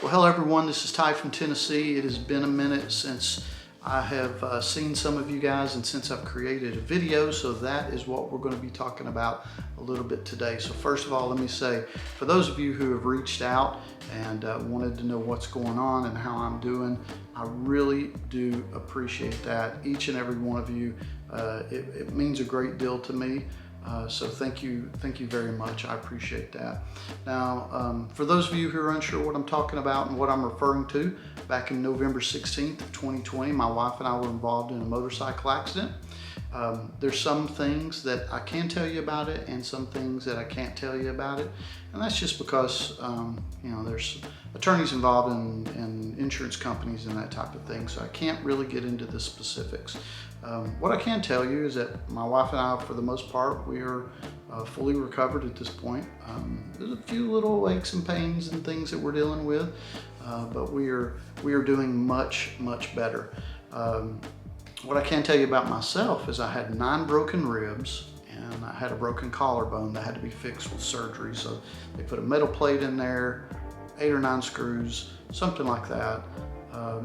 Well, hello everyone, this is Ty from Tennessee. It has been a minute since I have seen some of you guys and since I've created a video, so that is what we're going to be talking about a little bit today. So first of all, let me say, for those of you who have reached out and wanted to know what's going on and how I'm doing, I really do appreciate that. Each and every one of you, it means a great deal to me. So thank you very much. I appreciate that. Now, for those of you who are unsure what I'm talking about and what I'm referring to, back in November 16th of 2020, my wife and I were involved in a motorcycle accident. There's some things that I can tell you about it and some things that I can't tell you about it. And that's just because, there's attorneys involved and insurance companies and that type of thing. So I can't really get into the specifics. What I can tell you is that my wife and I, for the most part, we are fully recovered at this point. There's a few little aches and pains and things that we're dealing with, but we are doing much better. What I can tell you about myself is I had 9 broken ribs and I had a broken collarbone that had to be fixed with surgery. So they put a metal plate in there, 8 or 9 screws, something like that.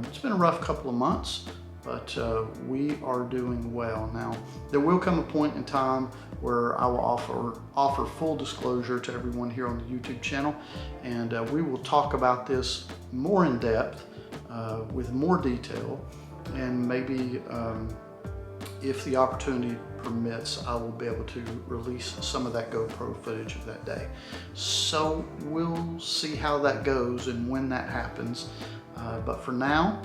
It's been a rough couple of months, but we are doing well. Now, there will come a point in time where I will offer full disclosure to everyone here on the YouTube channel, and we will talk about this more in depth with more detail, and maybe if the opportunity permits, I will be able to release some of that GoPro footage of that day. So we'll see how that goes and when that happens. But for now,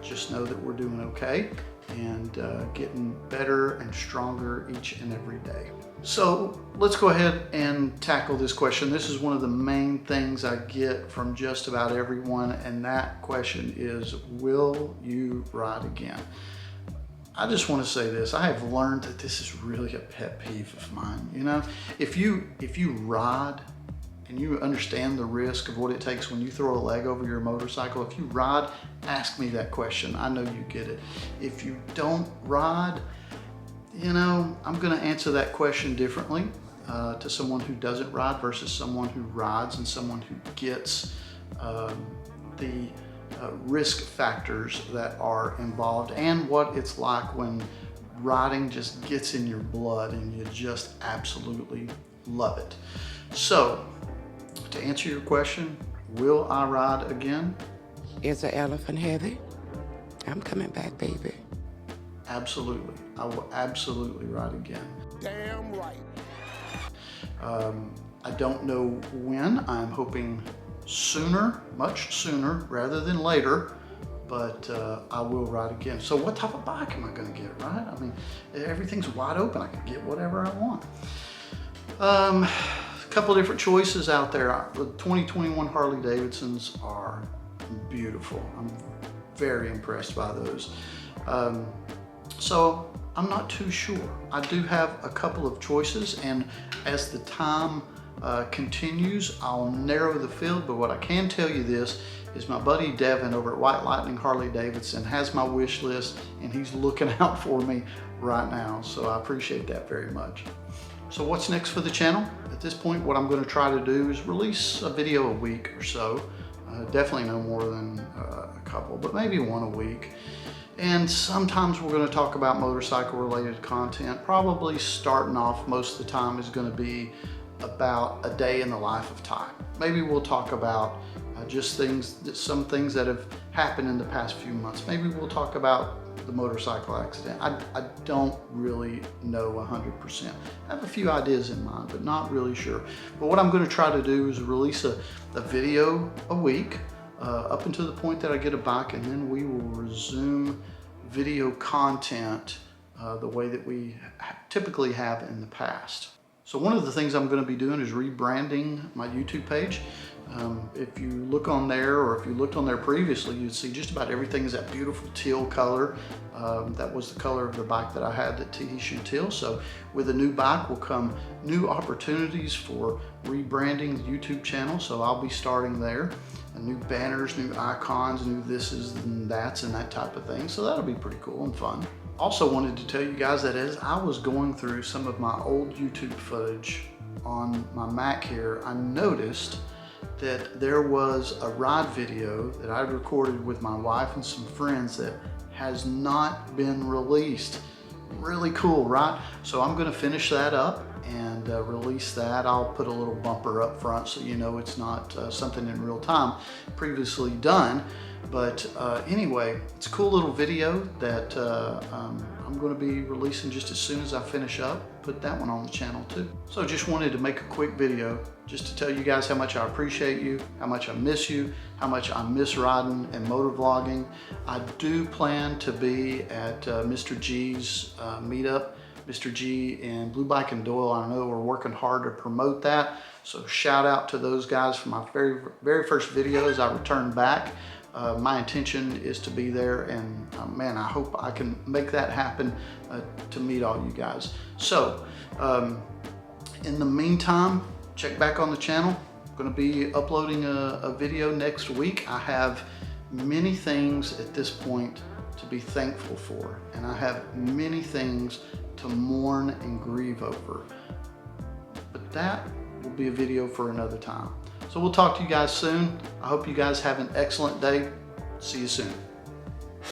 just know that we're doing okay and getting better and stronger each and every day. So let's go ahead and tackle this question. This is one of the main things I get from just about everyone, and that question is, will you ride again? I just want to say this. I have learned that this is really a pet peeve of mine. You know, if you ride and you understand the risk of what it takes when you throw a leg over your motorcycle, if you ride, ask me that question. I know you get it. If you don't ride, I'm going to answer that question differently to someone who doesn't ride versus someone who rides and someone who gets the risk factors that are involved and what it's like when riding just gets in your blood and you just absolutely love it. So, to answer your question, will I ride again? Is the elephant heavy? I'm coming back, baby. Absolutely. I will absolutely ride again. Damn right. I don't know when. I'm hoping sooner, much sooner rather than later, but I will ride again. So what type of bike am I going to get, right? I mean, everything's wide open. I can get whatever I want. A couple different choices out there. The 2021 Harley Davidsons are beautiful. I'm very impressed by those. So I'm not too sure. I do have a couple of choices, and as the time continues, I'll narrow the field. But what I can tell you this is my buddy Devin over at White Lightning Harley Davidson has my wish list, and he's looking out for me right now. So I appreciate that very much. So what's next for the channel? At this point, what I'm going to try to do is release a video a week or so. Definitely no more than a couple, but maybe one a week. And sometimes we're going to talk about motorcycle related content. Probably starting off most of the time is going to be about a day in the life of Ty. Maybe we'll talk about just some things that have happened in the past few months. Maybe we'll talk about the motorcycle accident. I don't really know 100%. I have a few ideas in mind, but not really sure. But what I'm going to try to do is release a video a week up until the point that I get a bike, and then we will resume video content the way that we typically have in the past. So one of the things I'm going to be doing is rebranding my YouTube page. If you look on there, or if you looked on there previously, you'd see just about everything is that beautiful teal color. That was the color of the bike that I had, that Tahitian teal. So with a new bike will come new opportunities for rebranding the YouTube channel. So I'll be starting there. And new banners, new icons, new thises and that's and that type of thing. So that'll be pretty cool and fun. Also wanted to tell you guys that as I was going through some of my old YouTube footage on my Mac here, I noticed that there was a ride video that I recorded with my wife and some friends that has not been released. Really cool, right? So I'm gonna finish that up and release that. I'll put a little bumper up front so you know it's not something in real time previously done. But anyway, it's a cool little video that I'm going to be releasing just as soon as I finish up. Put that one on the channel too. So just wanted to make a quick video just to tell you guys how much I appreciate you, how much I miss you, how much I miss riding and motor vlogging. I do plan to be at Mr. G's meetup. Mr. G and Blue Bike and Doyle, I know we're working hard to promote that. So shout out to those guys for my very first videos I returned back. My intention is to be there, and man, I hope I can make that happen to meet all you guys. So in the meantime, check back on the channel. I'm going to be uploading a video next week. I have many things at this point to be thankful for, and I have many things to mourn and grieve over. But that will be a video for another time. So we'll talk to you guys soon. I hope you guys have an excellent day. See you soon.